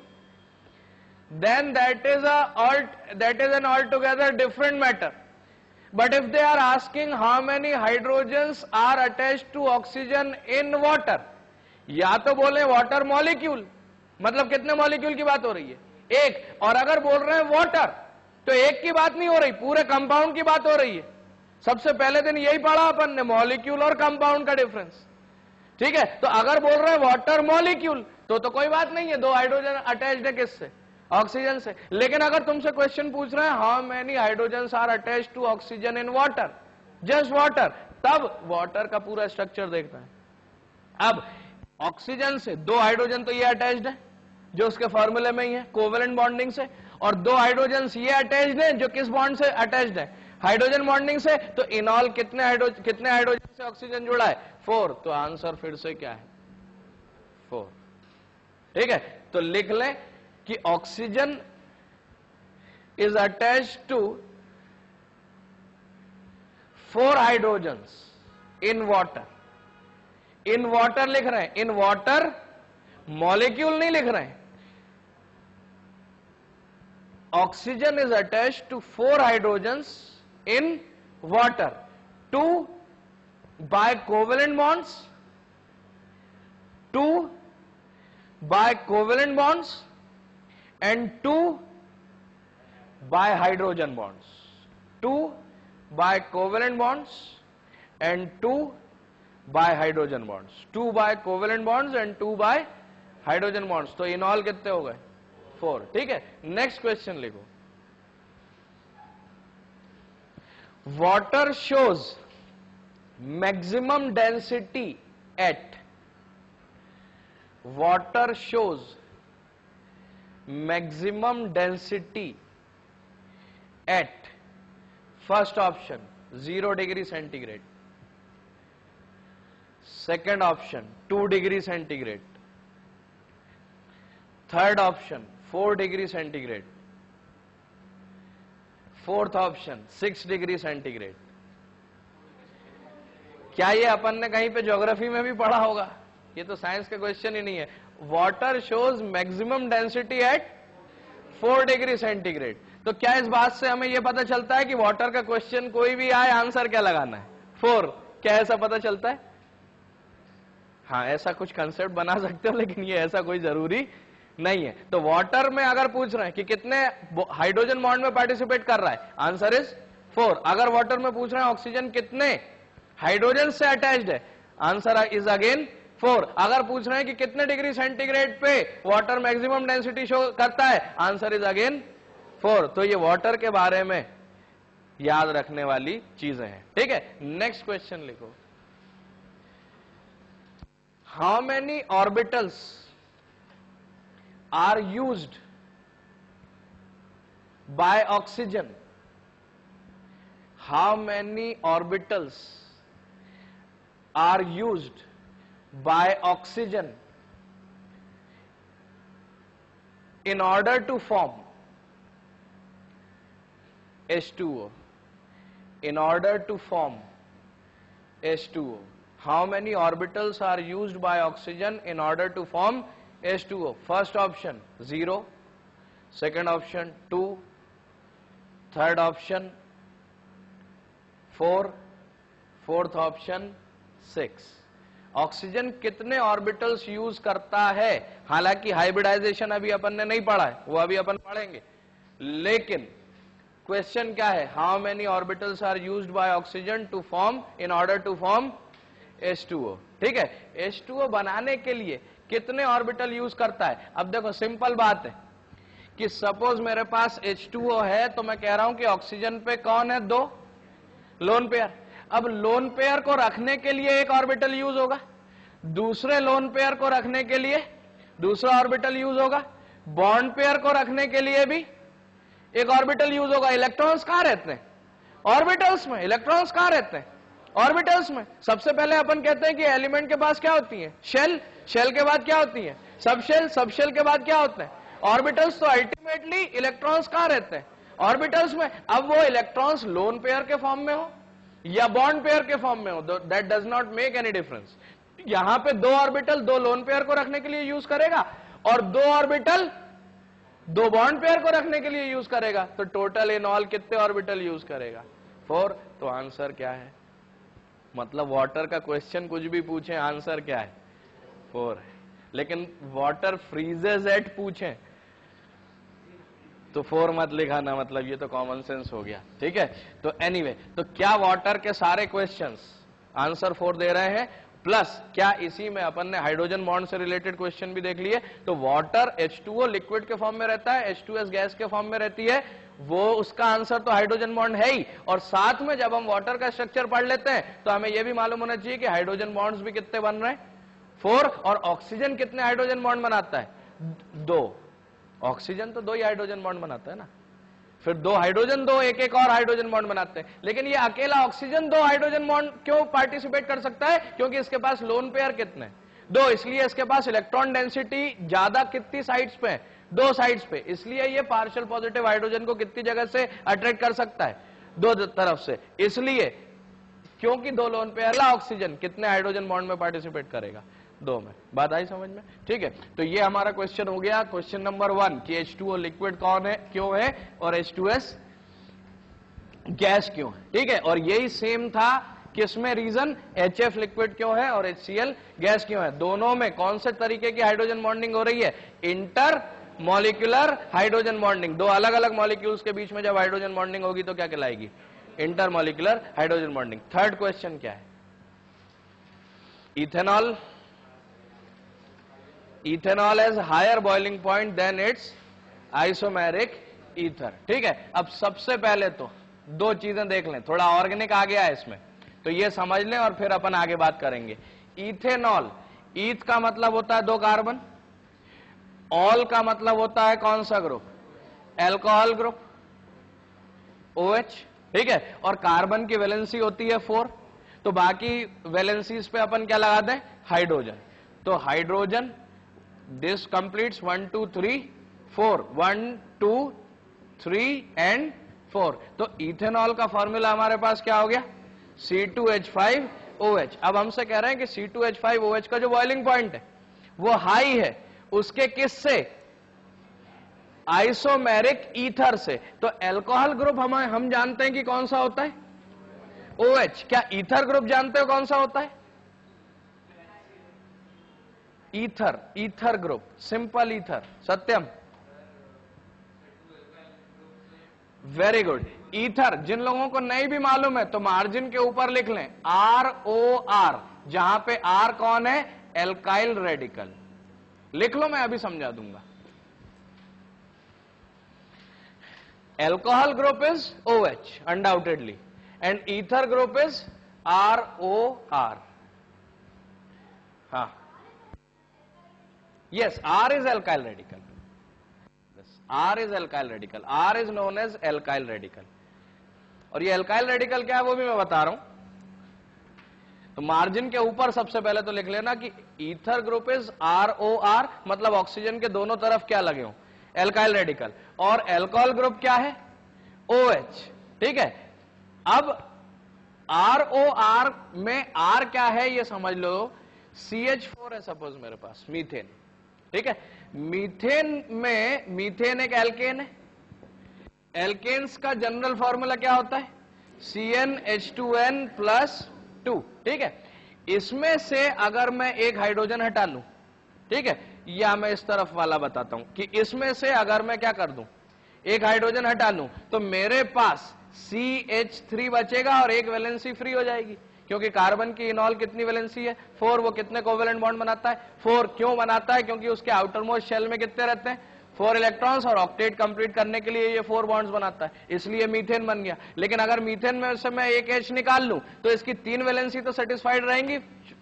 then that is an altogether different matter. But if they are asking how many hydrogens are attached to oxygen in water, या तो बोले water molecule, मतलब कितने molecule की बात हो रही है, एक। और अगर बोल रहे हैं वाटर तो एक की बात नहीं हो रही, पूरे कंपाउंड की बात हो रही है। सबसे पहले दिन यही पढ़ा अपन ने, मॉलिक्यूल और कंपाउंड का डिफरेंस, ठीक है। तो अगर बोल रहे हैं वाटर मॉलिक्यूल तो कोई बात नहीं है, 2 हाइड्रोजन अटैच्ड है किससे, ऑक्सीजन से। लेकिन अगर तुमसे क्वेश्चन पूछ रहे हैं how many hydrogens are attached to oxygen in water, just water, तब वाटर का पूरा स्ट्रक्चर देखना है। अब ऑक्सीजन से 2 हाइड्रोजन तो ये अटैच्ड है जो उसके फॉर्मूले में ही है, कोवेलेंट बॉन्डिंग से, और 2 हाइड्रोजन ये अटैच्ड है जो किस बॉन्ड से अटैच्ड है, हाइड्रोजन बॉन्डिंग से। तो इन ऑल कितने हाइड्रोजन से ऑक्सीजन जुड़ा है, 4। तो आंसर फिर से क्या है, 4, ठीक है। तो लिख लें कि oxygen is attached to 4 hydrogens in water. In water लिख रहे हैं, इन वाटर मॉलिक्यूल नहीं लिख रहे हैं। Oxygen is attached to 4 hydrogens in water, 2 by covalent bonds, 2 by covalent bonds and 2 by hydrogen bonds, 2 by covalent bonds and 2 by hydrogen bonds, 2 by covalent bonds and 2 by hydrogen bonds। तो in all कितने हो गए, 4, ठीक है। Next question लिखो, water shows maximum density at, water shows maximum density at, first option 0 degree centigrade, second option 2 degree centigrade, third option 4 degree centigrade, fourth option 6 degree centigrade। क्या ये अपन ने कहीं पे ज्योग्राफी में भी पढ़ा होगा, ये तो साइंस का क्वेश्चन ही नहीं है। Water shows maximum density at 4 degree centigrade. तो क्या इस बात से हमें यह पता चलता है कि वाटर का क्वेश्चन कोई भी आए आंसर क्या लगाना है? 4। क्या ऐसा पता चलता है? हाँ, ऐसा कुछ कंसेप्ट बना सकते हो, लेकिन ये ऐसा कोई जरूरी नहीं है। तो वाटर में अगर पूछ रहे हैं कि कितने हाइड्रोजन बॉन्ड में पार्टिसिपेट कर रहा है, आंसर इज 4। अगर वाटर में पूछ रहे हैं ऑक्सीजन कितने हाइड्रोजन से अटैच्ड है, आंसर इज अगेन 4। अगर पूछ रहे हैं कि कितने डिग्री सेंटीग्रेड पे वाटर मैक्सिमम डेंसिटी शो करता है, आंसर इज अगेन 4। तो ये वाटर के बारे में याद रखने वाली चीजें हैं, ठीक है। नेक्स्ट क्वेश्चन लिखो। How many orbitals are used by oxygen? How many orbitals are used by oxygen in order to form H2O. In order to form H2O, how many orbitals are used by oxygen in order to form H2O? First option 0, second option 2, third option 4, fourth option 6। Oxygen कितने orbitals use करता है? हालांकि hybridisation अभी अपन ने नहीं पढ़ा है, वो अभी अपन पढ़ेंगे, लेकिन क्वेश्चन क्या है? How many orbitals are used by oxygen to form in order to form H2O, ठीक है। H2O बनाने के लिए कितने ऑर्बिटल यूज करता है? अब देखो सिंपल बात है कि सपोज मेरे पास H2O है, तो मैं कह रहा हूं कि ऑक्सीजन पे कौन है? 2 लोन पेयर। अब लोन पेयर को रखने के लिए एक ऑर्बिटल यूज होगा, दूसरे लोन पेयर को रखने के लिए दूसरा ऑर्बिटल यूज होगा, बॉन्ड पेयर को रखने के लिए भी एक ऑर्बिटल यूज होगा। इलेक्ट्रॉन्स कहां रहते हैं? ऑर्बिटल्स में। इलेक्ट्रॉन्स कहां रहते हैं? ऑर्बिटल्स में। सबसे पहले अपन कहते हैं कि एलिमेंट के पास क्या होती है? शेल। शेल के बाद क्या होती है? सबशेल। सबशेल के बाद क्या होता है? ऑर्बिटल्स। तो अल्टीमेटली इलेक्ट्रॉन्स कहां रहते हैं? ऑर्बिटल्स में। अब वो इलेक्ट्रॉन्स लोन पेयर के फॉर्म में हो या बॉन्ड पेयर के फॉर्म में हो, that does not make any difference. यहां पे 2 ऑर्बिटल 2 लोन पेयर को रखने के लिए यूज करेगा और 2 ऑर्बिटल 2 बॉन्ड पेयर को रखने के लिए यूज करेगा। तो टोटल इन ऑल कितने ऑर्बिटल यूज करेगा? 4। तो आंसर क्या है? मतलब वाटर का क्वेश्चन कुछ भी पूछे, आंसर क्या है? 4 है। लेकिन वाटर फ्रीजेज एट पूछे तो 4 मत लिखाना, मतलब ये तो कॉमन सेंस हो गया, ठीक है। तो एनीवे, तो क्या वाटर के सारे क्वेश्चंस आंसर 4 दे रहे हैं? प्लस क्या इसी में अपन ने हाइड्रोजन बॉन्ड से रिलेटेड क्वेश्चन भी देख लिए। तो वाटर H2O लिक्विड के फॉर्म में रहता है, H2S गैस के फॉर्म में रहती है, वो उसका आंसर तो हाइड्रोजन बॉन्ड है ही। और साथ में जब हम वाटर का स्ट्रक्चर पढ़ लेते हैं तो हमें यह भी मालूम होना चाहिए कि हाइड्रोजन बॉन्ड्स भी कितने बन रहे हैं? 4। और ऑक्सीजन कितने हाइड्रोजन बॉन्ड बनाता है? 2। ऑक्सीजन तो 2 ही हाइड्रोजन बॉन्ड बनाता है ना, फिर 2 हाइड्रोजन 2 एक और हाइड्रोजन बॉन्ड बनाते हैं। लेकिन ये अकेला ऑक्सीजन 2 हाइड्रोजन बॉन्ड क्यों पार्टिसिपेट कर सकता है? क्योंकि इसके पास लोन पेयर कितने? 2। इसलिए इसके पास इलेक्ट्रॉन डेंसिटी ज्यादा कितनी साइड्स पे है? 2 साइड्स पे। इसलिए ये पार्शियल पॉजिटिव हाइड्रोजन को कितनी जगह से अट्रैक्ट कर सकता है? 2 तरफ से। इसलिए क्योंकि 2 लोन पेयर ऑक्सीजन कितने हाइड्रोजन बॉन्ड में पार्टिसिपेट करेगा? 2 में। बात आई समझ में? ठीक है। तो ये हमारा क्वेश्चन हो गया, क्वेश्चन नंबर 1 कि H2O लिक्विड कौन है, क्यों है, और H2S गैस क्यों है, ठीक है। और यही सेम था किसमें रीजन, HF लिक्विड क्यों है और HCl गैस क्यों है। दोनों में कौन से तरीके की हाइड्रोजन बॉन्डिंग हो रही है? Inter molecular hydrogen bonding. 2 अलग अलग मॉलिक्यूल्स के बीच में जब हाइड्रोजन बॉन्डिंग होगी तो क्या कहलाएगी? Intermolecular hydrogen bonding. Third question क्या है? Ethanol. Ethanol has higher boiling point than its isomeric ether, ठीक है। अब सबसे पहले तो 2 चीजें देख लें, थोड़ा ऑर्गेनिक आ गया है इसमें, तो ये समझ लें और फिर अपन आगे बात करेंगे। इथेनॉल, ईथ का मतलब होता है 2 कार्बन, ऑल का मतलब होता है कौन सा ग्रुप? एल्कोहल ग्रुप, OH, ठीक है। और कार्बन की वैलेंसी होती है 4, तो बाकी वैलेंसीज पे अपन क्या लगा दें? हाइड्रोजन। तो हाइड्रोजन, दिस कंप्लीट्स 1 2 3 4, 1 2 3 एंड 4। तो इथेनॉल का फॉर्मूला हमारे पास क्या हो गया? C2H5OH। अब हमसे कह रहे हैं कि C2H5OH का जो बॉइलिंग पॉइंट है वो हाई है उसके किससे? आइसोमेरिक ईथर से। तो एल्कोहल ग्रुप हम जानते हैं कि कौन सा होता है? OH। क्या ईथर ग्रुप जानते हो कौन सा होता है? Ether, ether group, simple ether. Satyam, very good. Ether जिन लोगों को नहीं भी मालूम है तो मार्जिन के ऊपर लिख लें ROR, जहां पे R कौन है? Alkyl radical. लिख लो, मैं अभी समझा दूंगा। Alcohol group is OH undoubtedly and ether group is ROR. हाँ, yes, R is alkyl radical. Yes, R is alkyl radical. R is known as alkyl radical. और ये alkyl radical क्या है वो भी मैं बता रहा हूं। तो मार्जिन के ऊपर सबसे पहले तो लिख लेना कि ईथर ग्रुप इज ROR, मतलब ऑक्सीजन के दोनों तरफ क्या लगे हो? Alkyl radical. और एल्कोहल ग्रुप क्या है? OH। ठीक है, अब ROR में R क्या है ये समझ लो। CH4 है सपोज मेरे पास, मीथेन। ठीक है, मीथेन में मीथेन एक एल्केन है। एल्केन्स का जनरल फॉर्मूला क्या होता है? CnH2n + 2। ठीक है, इसमें से अगर मैं एक हाइड्रोजन हटा लूं, ठीक है, या मैं इस तरफ वाला बताता हूं कि इसमें से अगर मैं क्या कर दूं, एक हाइड्रोजन हटा लूं, तो मेरे पास CH3 बचेगा और एक वैलेंसी फ्री हो जाएगी। क्योंकि कार्बन की इनऑल कितनी वैलेंसी है? 4। वो कितने कोवेलेंट बॉन्ड बनाता है? 4। क्यों बनाता है? क्योंकि उसके आउटर मोस्ट शेल में कितने रहते हैं? 4 इलेक्ट्रॉन्स, और ऑक्टेट कंप्लीट करने के लिए ये 4 बॉन्ड्स बनाता है, इसलिए मीथेन बन गया। लेकिन अगर मीथेन में से मैं एक H निकाल लूं तो इसकी 3 वैलेंसी तो सेटिस्फाइड रहेंगी,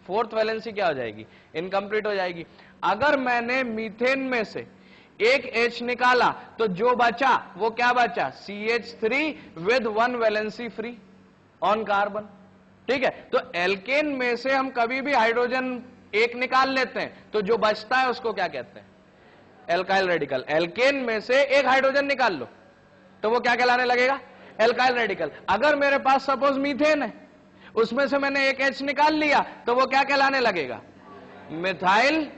4th वैलेंसी क्या हो जाएगी? इनकम्प्लीट हो जाएगी। अगर मैंने मीथेन में से एक H निकाला तो जो बचा वो क्या बचा? CH3 with 1 valency free on carbon. ठीक है, तो एल्केन में से हम कभी भी हाइड्रोजन एक निकाल लेते हैं तो जो बचता है उसको क्या कहते हैं? Alkyl radical. एल्केन में से एक हाइड्रोजन निकाल लो तो वो क्या कहलाने लगेगा? Alkyl radical. अगर मेरे पास सपोज मीथेन है, उसमें से मैंने एक H निकाल लिया तो वो क्या कहलाने लगेगा? Methyl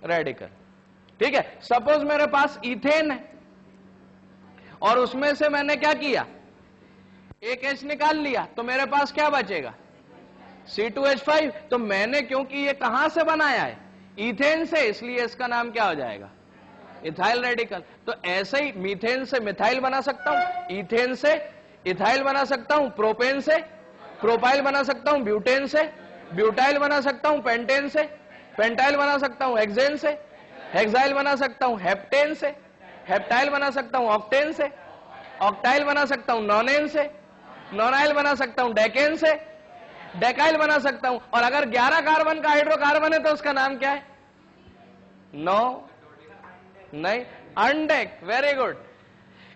radical. ठीक है, सपोज मेरे पास इथेन है और उसमें से मैंने क्या किया? एक H निकाल लिया तो मेरे पास क्या बचेगा? C2H5। तो मैंने, क्योंकि ये कहां से बनाया है? इथेन से, इसलिए इसका नाम क्या हो जाएगा? Ethyl radical. तो ऐसे ही मीथेन से मिथाइल बना सकता हूं, इथेन से इथाइल बना सकता हूं, प्रोपेन से प्रोपाइल बना सकता हूं, ब्यूटेन से ब्यूटाइल बना सकता हूं, पेंटेन से पेंटाइल बना सकता हूं, हेक्सेन से हेक्साइल बना सकता हूं, हेप्टेन से हेप्टाइल बना सकता हूं, ऑक्टेन से ऑक्टाइल बना सकता हूं, नॉनेन से नॉनाइल बना सकता हूं, डेकेन से डेकाइल बना सकता हूं। और अगर 11 कार्बन का हाइड्रोकार्बन है तो उसका नाम क्या है? नहीं, अनडेक। Very good.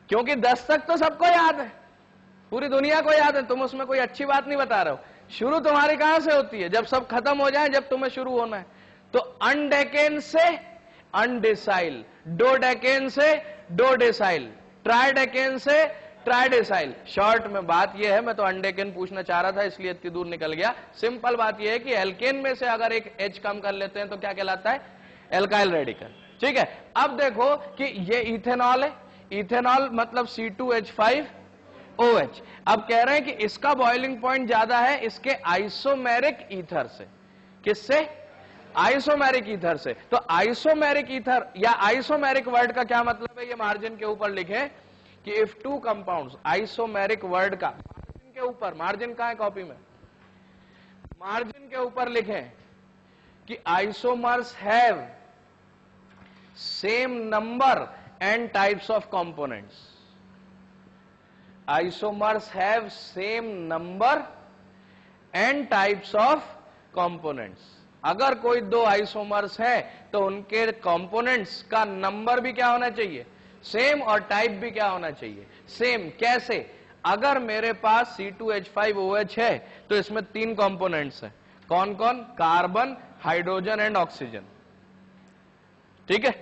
क्योंकि 10 तक तो सबको याद है, पूरी दुनिया को याद है, तुम उसमें कोई अच्छी बात नहीं बता रहे हो। शुरू तुम्हारी कहां से होती है? जब सब खत्म हो जाए, जब तुम्हें शुरू होना है। तो अनडेकेन से अनडिसाइल, डोडेकेन से डोडेसाइल, ट्राइडेकेन से ट्राइडेसाइल। शॉर्ट में बात यह है, मैं तो अनडेकेन पूछना चाह रहा था इसलिए इतनी दूर निकल गया। सिंपल बात यह है कि एल्केन में से अगर एक H कम कर लेते हैं तो क्या कहलाता है? Alkyl radical. ठीक है, अब देखो कि ये इथेनॉल है, इथेनॉल मतलब C2H5OH। अब कह रहे हैं कि इसका बॉइलिंग पॉइंट ज्यादा है इसके आइसोमेरिक ईथर से। किससे? आइसोमेरिक ईथर से। तो आइसोमेरिक ईथर या आइसोमेरिक वर्ड का क्या मतलब है ये मार्जिन के ऊपर लिखे कि if two compounds, isomeric word का मार्जिन के ऊपर, मार्जिन कहां है कॉपी में? मार्जिन के ऊपर लिखे कि isomers have same number and types of components. Isomers have same number and types of components. अगर कोई दो आइसोमर्स हैं तो उनके कंपोनेंट्स का नंबर भी क्या होना चाहिए? सेम, और टाइप भी क्या होना चाहिए? सेम। कैसे? अगर मेरे पास C2H5OH है तो इसमें 3 कंपोनेंट्स हैं। कौन कौन? Carbon, hydrogen and oxygen. ठीक है,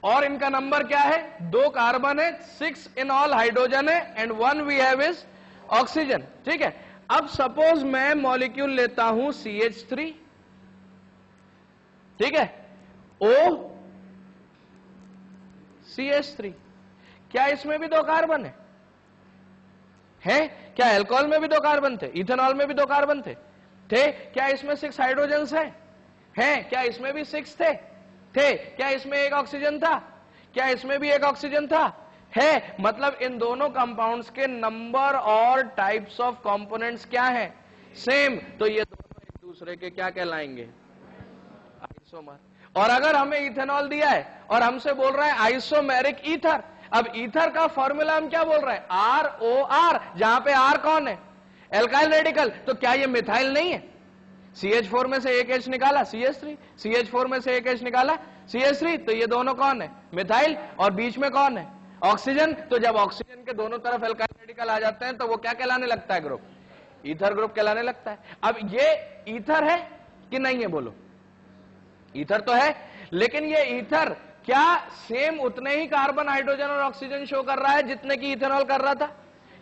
और इनका नंबर क्या है? 2 कार्बन है, 6 इन ऑल हाइड्रोजन है and 1 we have is oxygen. ठीक है, अब सपोज मैं मॉलिक्यूल लेता हूं CH3। ठीक है, OCH3। क्या इसमें भी 2 कार्बन है? क्या अल्कोहल में भी 2 कार्बन थे? इथेनॉल में भी 2 कार्बन थे? क्या इसमें 6 हाइड्रोजन्स हैं? क्या इसमें भी 6 थे? क्या इसमें 1 ऑक्सीजन था? क्या इसमें भी 1 ऑक्सीजन था? मतलब इन दोनों कंपाउंड्स के नंबर और टाइप्स ऑफ कंपोनेंट्स क्या है? सेम। तो ये दोनों एक दूसरे के क्या कहलाएंगे? आइसोमर। और अगर हमें इथेनॉल दिया है और हमसे बोल रहा है आइसोमेरिक ईथर, अब ईथर का फॉर्मूला हम क्या बोल रहे हैं? ROR, जहां पे R कौन है? Alkyl radical. तो क्या ये मिथाइल नहीं है? CH4 में से एक H निकाला, CH3, CH4 में से एक H निकाला, CH3, तो ये दोनों कौन है? मिथाइल। और बीच में कौन है? ऑक्सीजन। तो जब ऑक्सीजन के दोनों तरफ एल्काइल रेडिकल आ जाते हैं तो वो क्या कहलाने लगता है? ग्रुप, ईथर ग्रुप कहलाने लगता है। अब ये ईथर है कि नहीं है? बोलो। ईथर तो है, लेकिन ये ईथर क्या सेम उतने ही कार्बन, हाइड्रोजन और ऑक्सीजन शो कर रहा है जितने की इथेनॉल कर रहा था?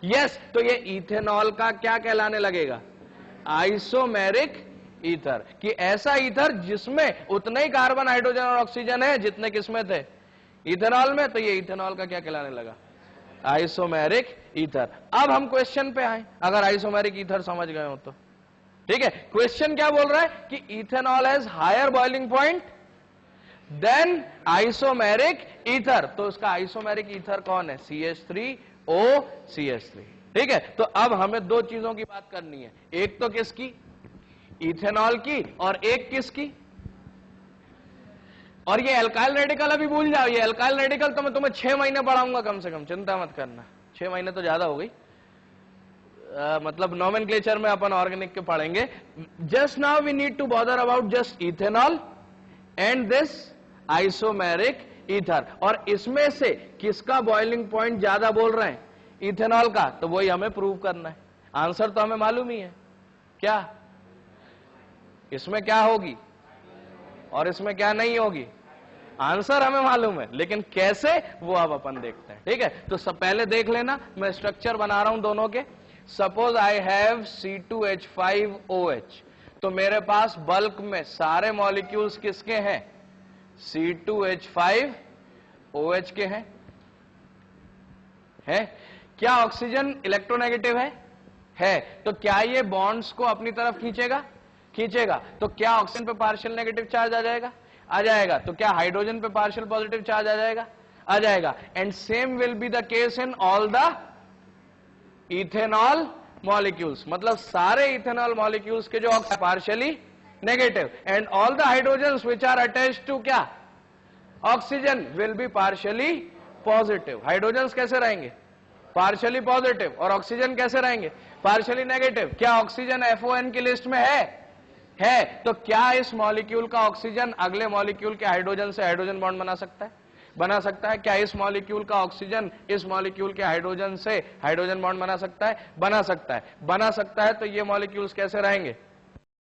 यस। तो ये इथेनॉल का क्या कहलाने लगेगा? Isomeric ether. कि ऐसा ईथर जिसमें उतने ही कार्बन, हाइड्रोजन और ऑक्सीजन है जितने किसमें थे? इथेनॉल में। तो ये इथेनॉल का क्या कहलाने लगा? Isomeric ether. अब हम क्वेश्चन पे आए, अगर आइसोमेरिक ईथर समझ गए हो तो ठीक है। क्वेश्चन क्या बोल रहा है कि ethanol has higher boiling point than isomeric ether. तो उसका आइसोमेरिक ईथर कौन है? CH3OCH3। ठीक है। तो अब हमें 2 चीजों की बात करनी है, एक तो किसकी? इथेनॉल की, और एक किसकी? और ये एल्काइल रेडिकल अभी भूल जाओ। ये एल्काइल रेडिकल तो मैं तुम्हें 6 महीने पढ़ाऊंगा कम से कम, चिंता मत करना। 6 महीने तो ज्यादा हो गई, मतलब नोमेनक्लेचर में अपन ऑर्गेनिक के पढ़ेंगे। Just now we need to bother about just ethanol and this isomeric ether. और इसमें से किसका बॉइलिंग पॉइंट ज्यादा बोल रहे हैं? इथेनॉल का। तो वही हमें प्रूव करना है। आंसर तो हमें मालूम ही है, क्या इसमें क्या होगी और इसमें क्या नहीं होगी? आंसर हमें मालूम है, लेकिन कैसे वो अब अपन देखते हैं। ठीक है। तो सब पहले देख लेना, मैं स्ट्रक्चर बना रहा हूं दोनों के। सपोज आई हैव C2H5OH, तो मेरे पास बल्क में सारे मॉलिक्यूल्स किसके हैं? C2H5OH के हैं। क्या ऑक्सीजन इलेक्ट्रोनेगेटिव है? तो क्या ये बॉन्ड्स को अपनी तरफ खींचेगा? तो क्या ऑक्सीजन पे पार्शियल नेगेटिव चार्ज आ जाएगा? आ जाएगा। तो क्या हाइड्रोजन पे पार्शियल पॉजिटिव चार्ज आ जाएगा? आ जाएगा। And same will be the case in all the ethanol molecules, मतलब सारे इथेनॉल मॉलिक्यूल्स के जो partially negative, and all the hydrogens which are attached to क्या? Oxygen will be partially positive. Hydrogens कैसे रहेंगे? Partially positive. और oxygen कैसे रहेंगे? Partially negative. क्या ऑक्सीजन FON की लिस्ट में है? तो क्या इस मॉलिक्यूल का ऑक्सीजन अगले मॉलिक्यूल के हाइड्रोजन से हाइड्रोजन बॉन्ड बना सकता है? क्या इस मॉलिक्यूल का ऑक्सीजन इस मॉलिक्यूल के हाइड्रोजन से हाइड्रोजन बॉन्ड बना सकता है? बना सकता है। तो ये मॉलिक्यूल्स कैसे रहेंगे?